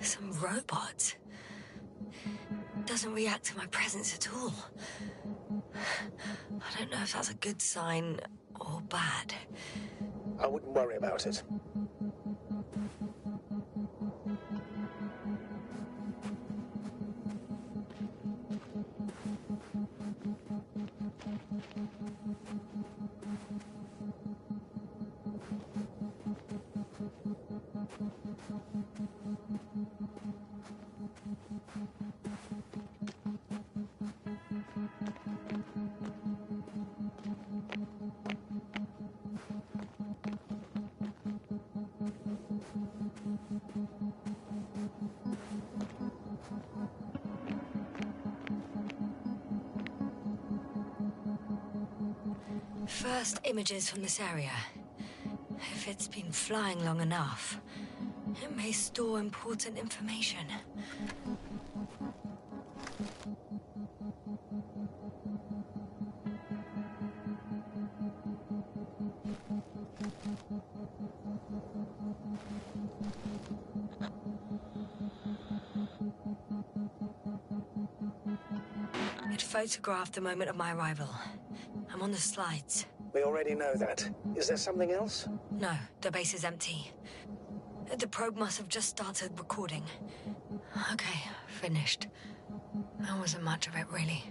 Some robot. Doesn't react to my presence at all. I don't know if that's a good sign or bad. I wouldn't worry about it. First images from this area. If it's been flying long enough, it may store important information. It photographed the moment of my arrival. I'm on the slides. We already know that. Is there something else? No, the base is empty. The probe must have just started recording. Okay, finished. That wasn't much of it, really.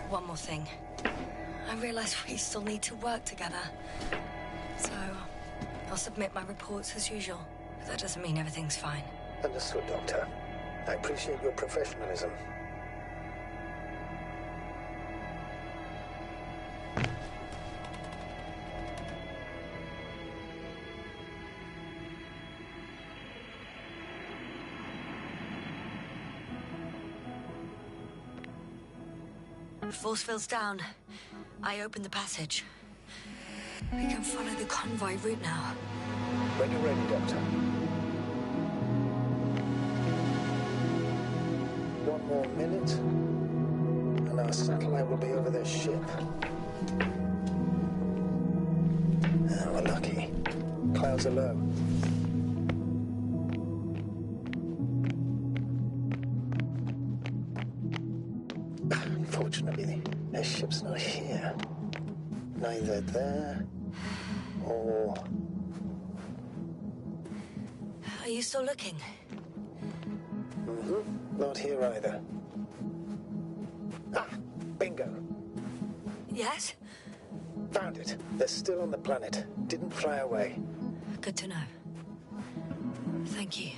One more thing. I realize we still need to work together. So, I'll submit my reports as usual. But that doesn't mean everything's fine. Understood, Doctor. I appreciate your professionalism. Force field's down. I opened the passage. We can follow the convoy route now. When you're ready, Doctor. One more minute, and our satellite will be over their ship. We're lucky. Clouds are low. Unfortunately, their ship's not here. Neither there or... Are you still looking? Not here either. Ah, bingo. Yes? Found it. They're still on the planet. Didn't fly away. Good to know. Thank you.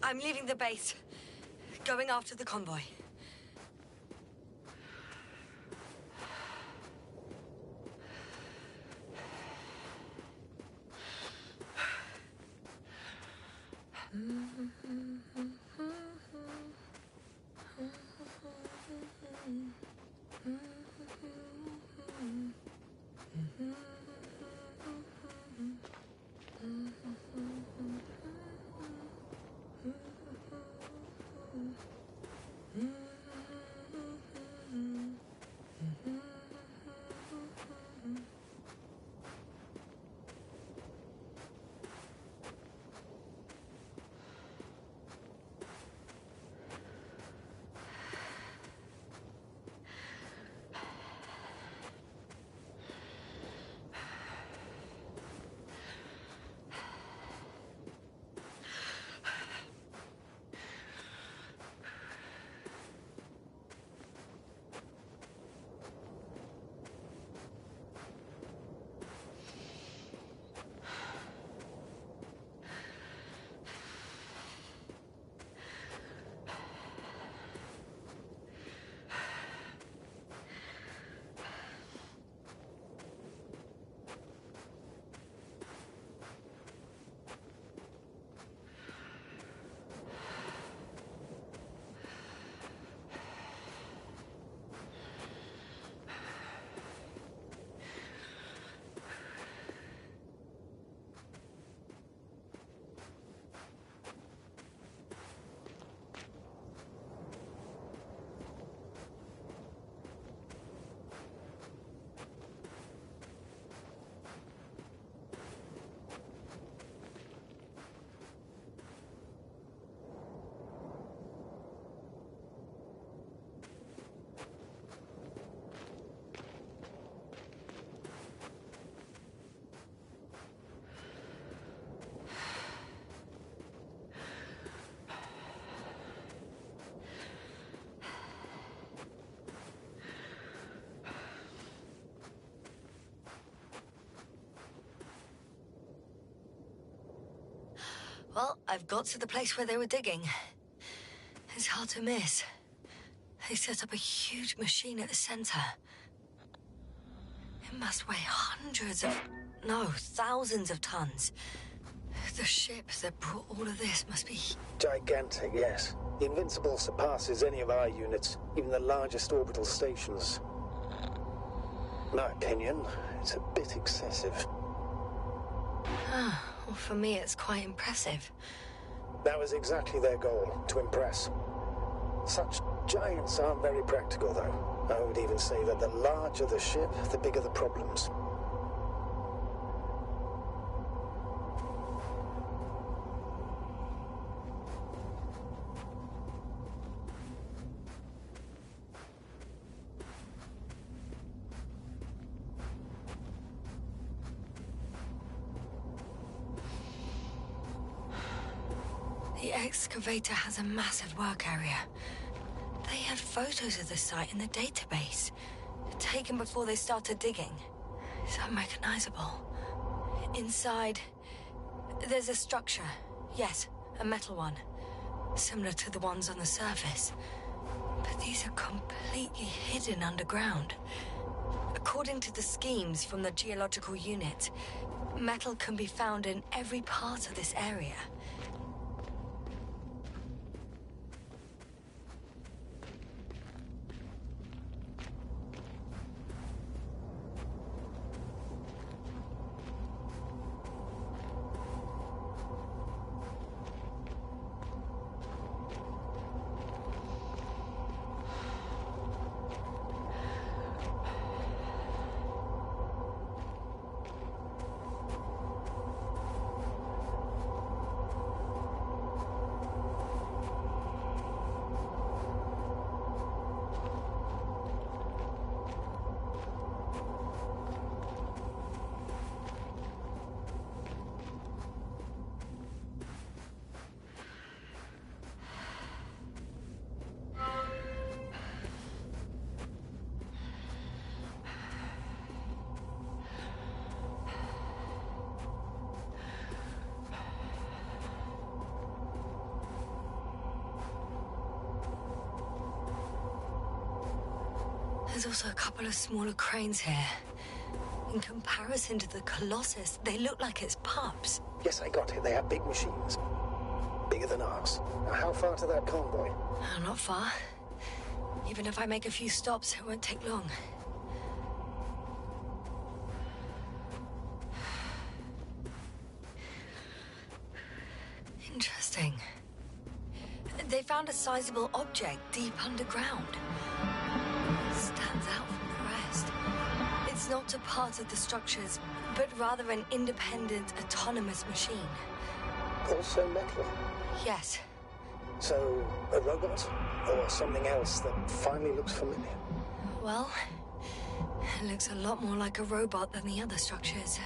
I'm leaving the base. Going after the convoy. Well, I've got to the place where they were digging. It's hard to miss. They set up a huge machine at the center. It must weigh thousands of tons. The ship that brought all of this must be... Gigantic, yes. The Invincible surpasses any of our units, even the largest orbital stations. In my opinion, it's a bit excessive. Well, for me, it's quite impressive. That was exactly their goal, to impress. Such giants aren't very practical, though. I would even say that the larger the ship, the bigger the problems. The excavator has a massive work area. They had photos of the site in the database, taken before they started digging. It's unrecognizable. Inside, there's a structure. Yes, a metal one, similar to the ones on the surface. But these are completely hidden underground. According to the schemes from the geological unit, metal can be found in every part of this area. There's also a couple of smaller cranes here. In comparison to the Colossus, they look like it's pups. Yes, I got it. They have big machines. Bigger than ours. Now, how far to that convoy? Oh, not far. Even if I make a few stops, it won't take long. Interesting. They found a sizable object deep underground. Stands out from the rest. It's not a part of the structures, but rather an independent, autonomous machine. Also metal? Yes. So, a robot? Or something else that finally looks familiar? Well, it looks a lot more like a robot than the other structures.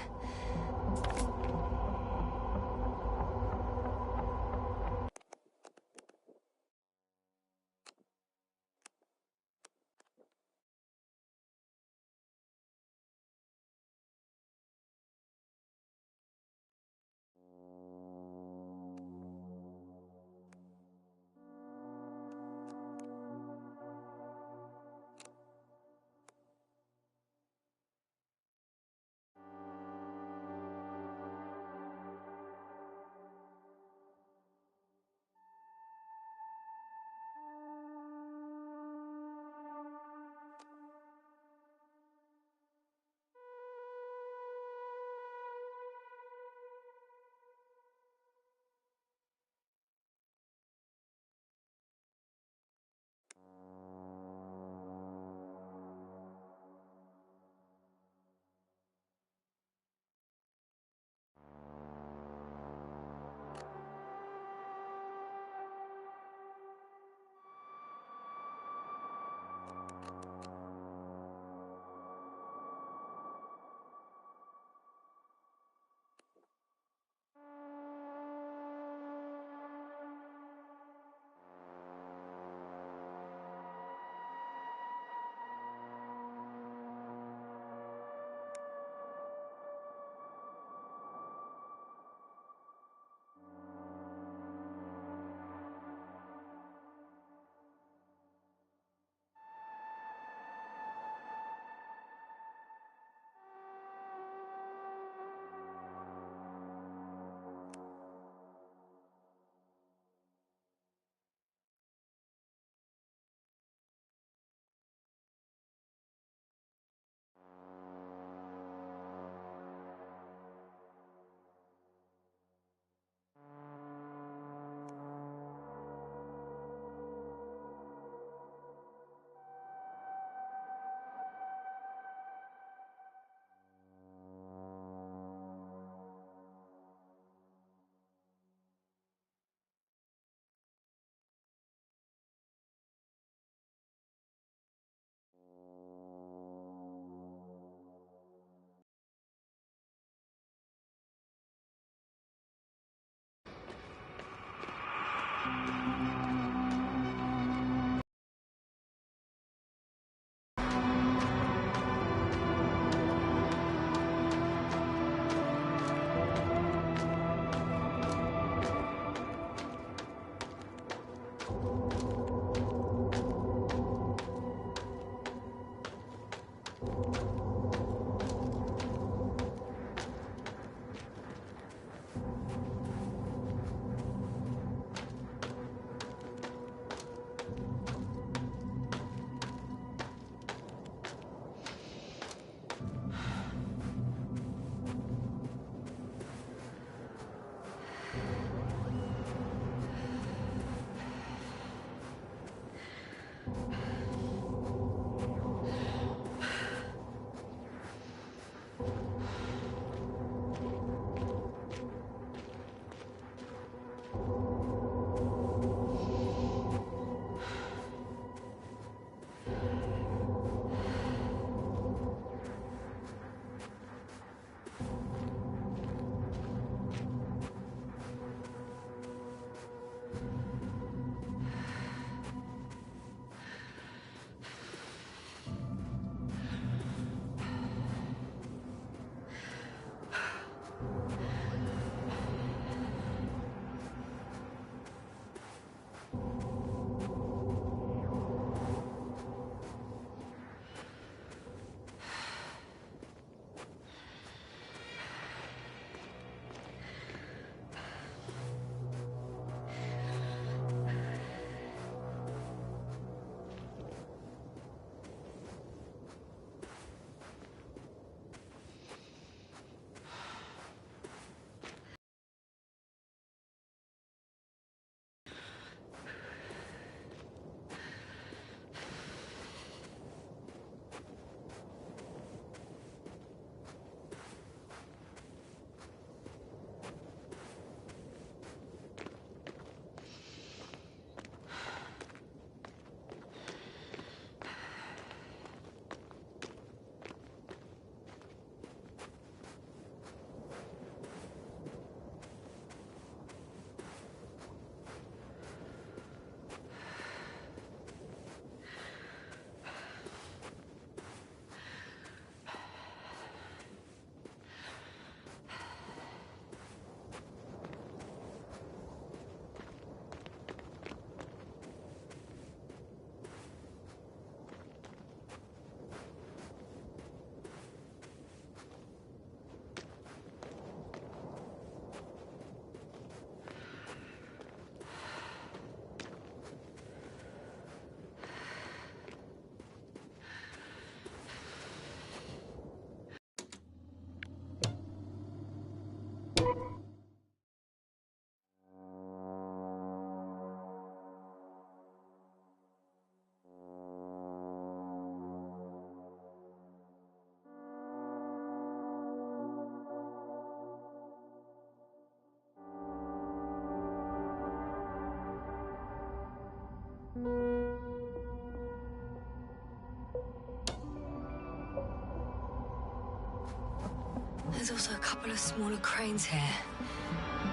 There's also a couple of smaller cranes here.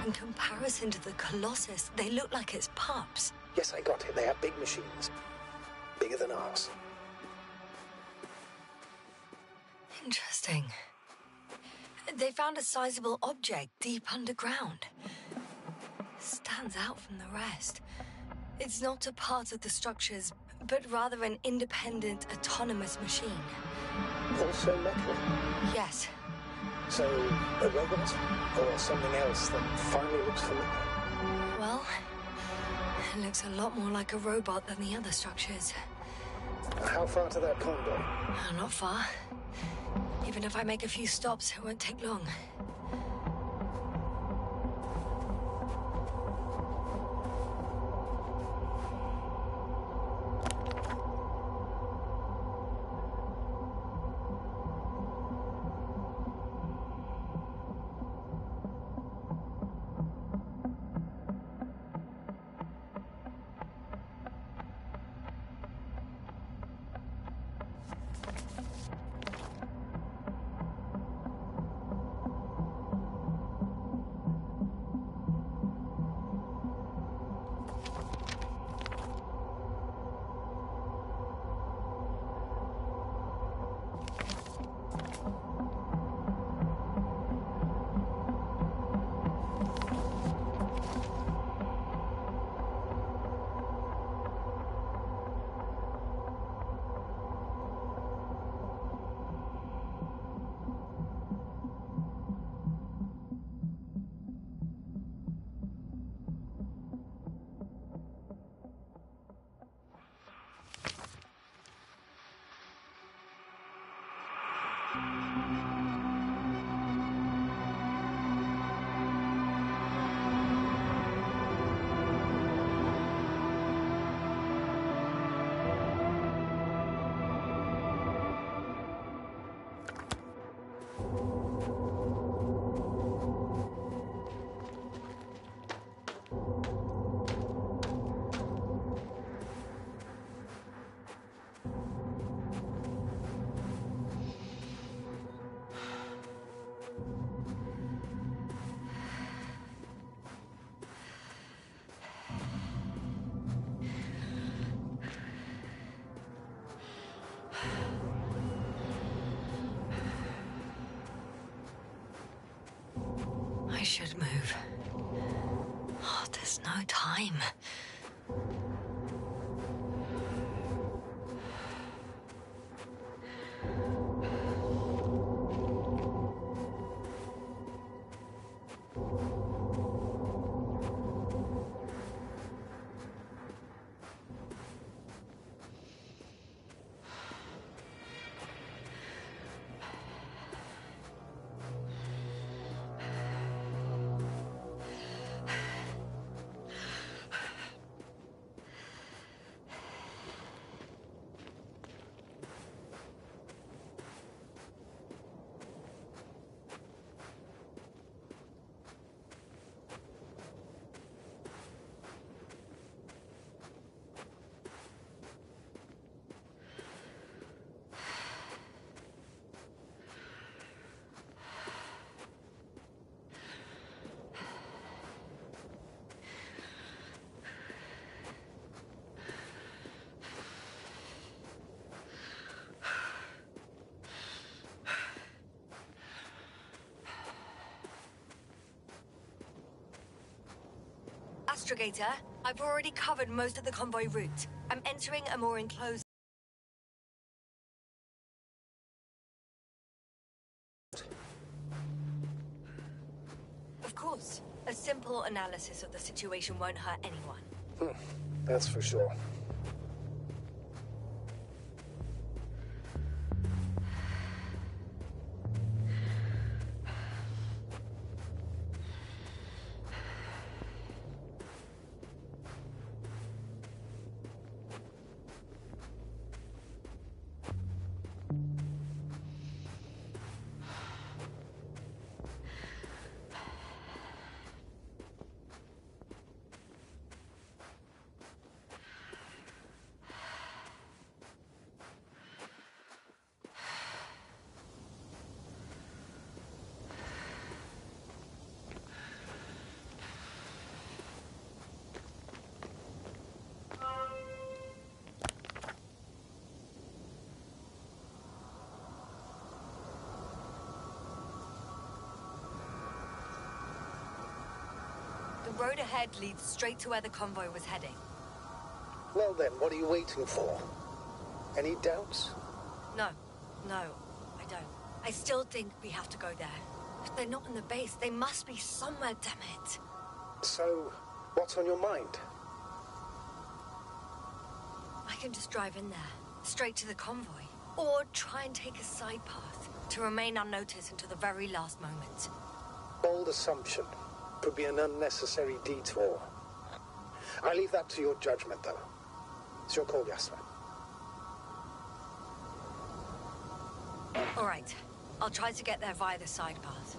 In comparison to the Colossus, they look like it's pups. Yes, I got it. They have big machines. Bigger than ours. Interesting. They found a sizable object deep underground. Stands out from the rest. It's not a part of the structures, but rather an independent, autonomous machine. Also metal? Yes. So, a robot? Or something else that finally looks familiar? Well, it looks a lot more like a robot than the other structures. How far to that convoy? Not far. Even if I make a few stops, it won't take long. I should move. Oh, there's no time. Astrogator, I've already covered most of the convoy route. I'm entering a more enclosed... Of course. A simple analysis of the situation won't hurt anyone. That's for sure. road ahead leads straight to where the convoy was heading. Well then, what are you waiting for? Any doubts? No, I don't. I still think we have to go there. If they're not in the base, they must be somewhere, damn it. So, what's on your mind? I can just drive in there, straight to the convoy. Or try and take a side path, to remain unnoticed until the very last moment. Bold assumption. Could be an unnecessary detour. I leave that to your judgment, though. It's your call, Yasna. All right. I'll try to get there via the side path.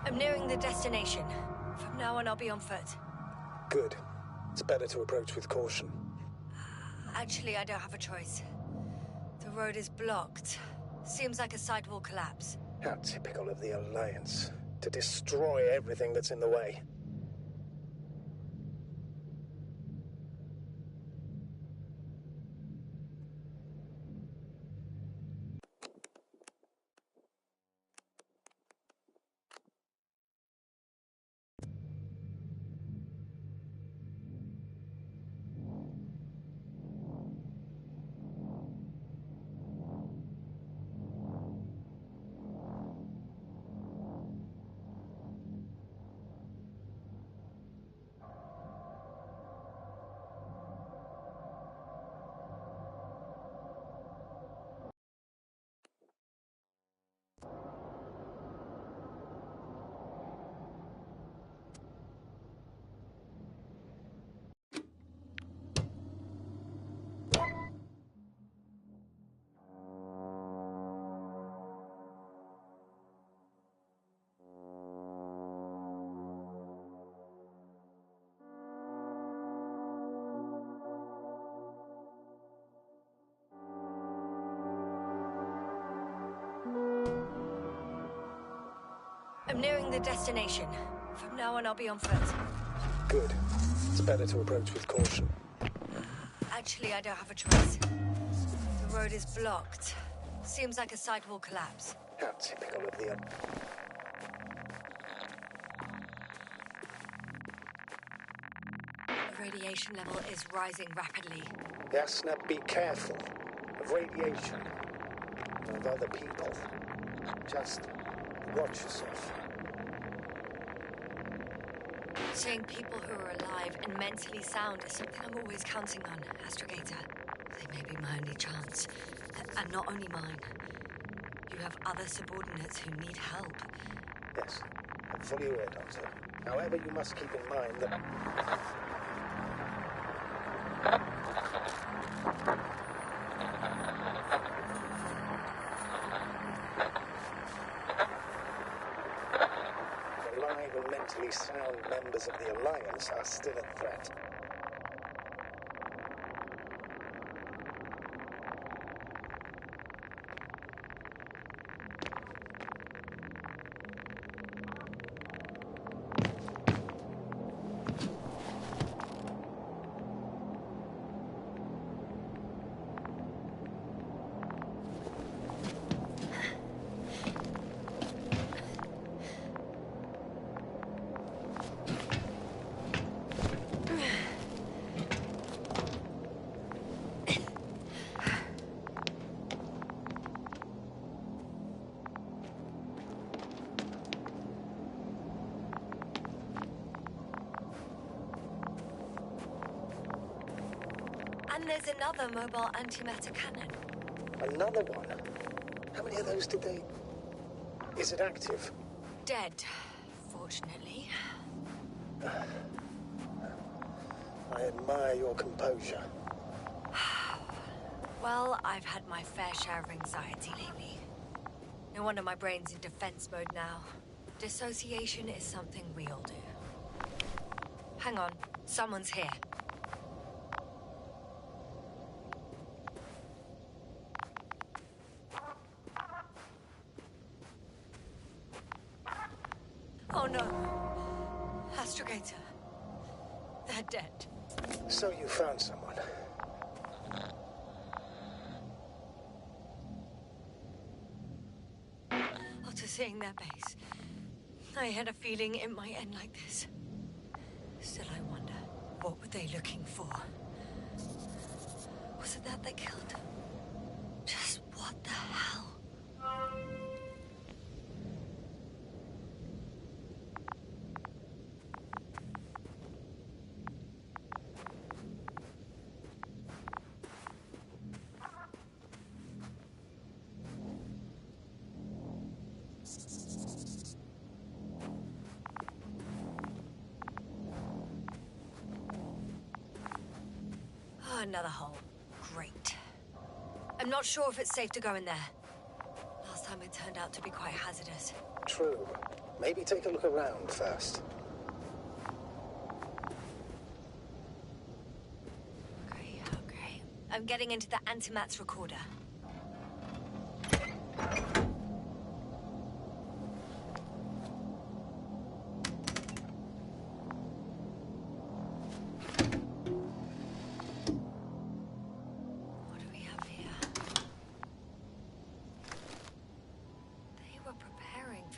I'm nearing the destination. From now on, I'll be on foot. Good. It's better to approach with caution. Actually, I don't have a choice. The road is blocked. Seems like a sidewall collapse. How typical of the Alliance. To destroy everything that's in the way. I'm nearing the destination. From now on, I'll be on foot. Good. It's better to approach with caution. Actually, I don't have a choice. The road is blocked. Seems like a sidewall collapse. How typical of the... The radiation level is rising rapidly. Yasna, be careful. Of radiation. Of other people. Just watch yourself. Seeing people who are alive and mentally sound is something I'm always counting on, Astrogator. They may be my only chance. And not only mine. You have other subordinates who need help. Yes, I'm fully aware, Doctor. However, you must keep in mind that... mentally sound members of the Alliance are still a threat. And there's another mobile antimatter cannon. Another one? How many of those did they... Is it active? Dead, fortunately. I admire your composure. Well, I've had my fair share of anxiety lately. No wonder my brain's in defense mode now. Dissociation is something we all do. Hang on, someone's here. Oh no. Astrogator. They're dead. So you found someone. After seeing their base, I had a feeling it might end like this. Still, I wonder, what were they looking for? Was it that they killed? Just what the hell? Another hole. Great. I'm not sure if it's safe to go in there. Last time it turned out to be quite hazardous. True. Maybe take a look around first. Okay. I'm getting into the antimat's recorder.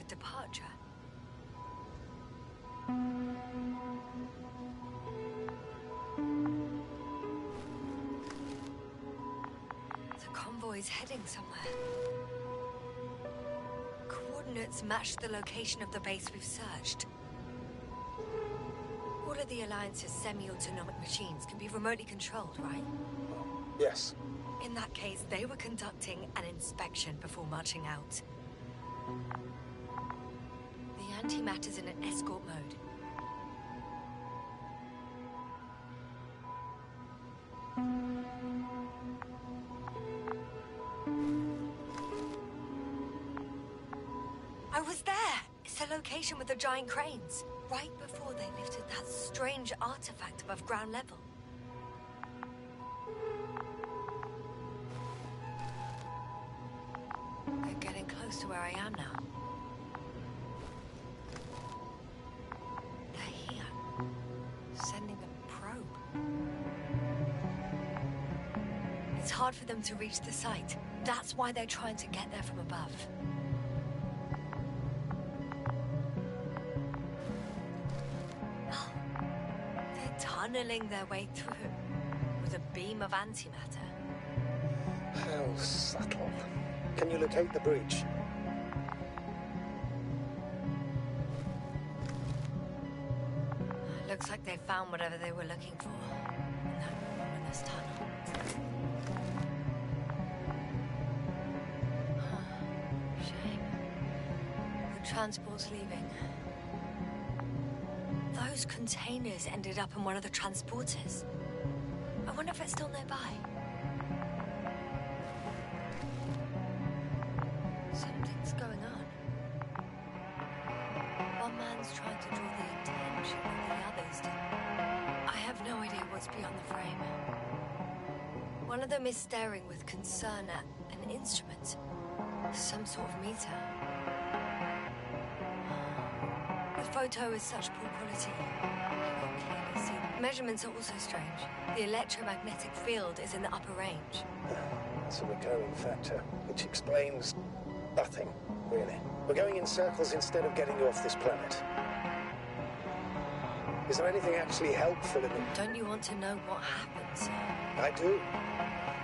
Departure. The convoy's heading somewhere. Coordinates match the location of the base we've searched. All of the Alliance's semi-autonomic machines can be remotely controlled, right? Yes. In that case, they were conducting an inspection before marching out. Antimatter's in an escort mode. I was there! It's the location with the giant cranes. Right before they lifted that strange artifact above ground level. They're getting close to where I am now. It's hard for them to reach the site. That's why they're trying to get there from above. Oh, they're tunneling their way through with a beam of antimatter. How subtle. Can you locate the breach? Looks like they found whatever they were looking for in that ominous tunnel. Shame. The transport's leaving. Those containers ended up in one of the transporters. I wonder if it's still nearby. Something's going on. One man's trying to draw the function like the others do. I have no idea what's beyond the frame. One of them is staring with concern at an instrument. Some sort of meter. The photo is such poor quality. You can't clearly see. Measurements are also strange. The electromagnetic field is in the upper range. That's a recurring factor, which explains nothing, really. We're going in circles instead of getting you off this planet. Is there anything actually helpful in it? Don't you want to know what happened, sir? I do.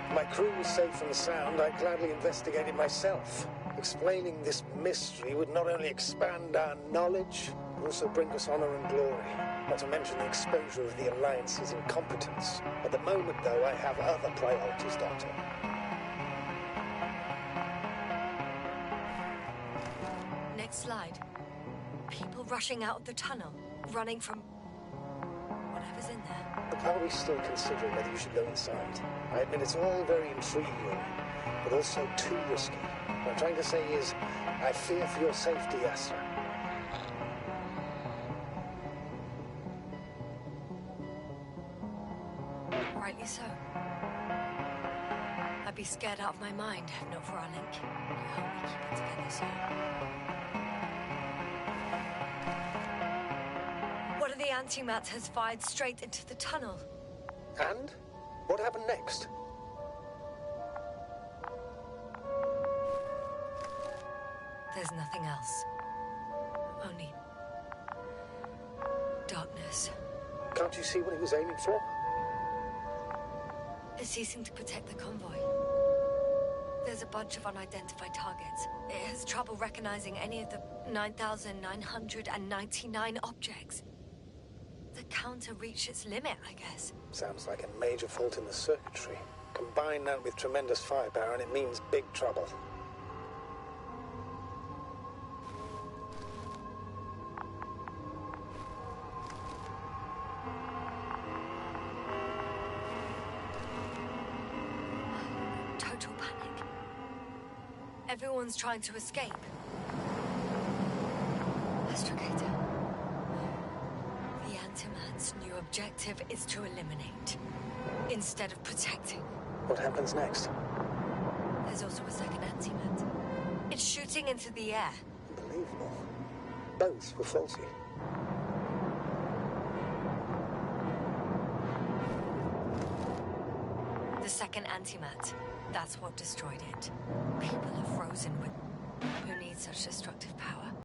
If my crew was safe and sound, I'd gladly investigate it myself. Explaining this mystery would not only expand our knowledge, but also bring us honor and glory. Not to mention the exposure of the Alliance's incompetence. At the moment, though, I have other priorities, Doctor. Next slide. People rushing out of the tunnel, running from whatever's in there. But are we still considering whether you should go inside? I admit it's all very intriguing, but also too risky. What I'm trying to say is, I fear for your safety, Astra. Rightly so. I'd be scared out of my mind if not for our link. I hope we keep it together, sir. One of the antimats has fired straight into the tunnel. And? What happened next? There's nothing else. Only darkness. Can't you see what he was aiming for? It's ceasing to protect the convoy. There's a bunch of unidentified targets. It has trouble recognizing any of the 9,999 objects. The counter reached its limit, I guess. Sounds like a major fault in the circuitry. Combine that with tremendous firepower and it means big trouble. Total panic. Everyone's trying to escape. Astrogator. The Antiman's new objective is to eliminate, instead of protecting. What happens next? There's also a second Antimat. It's shooting into the air. Unbelievable. Both were faulty. The second Antimat. That's what destroyed it. People are frozen with... Who need such destructive power?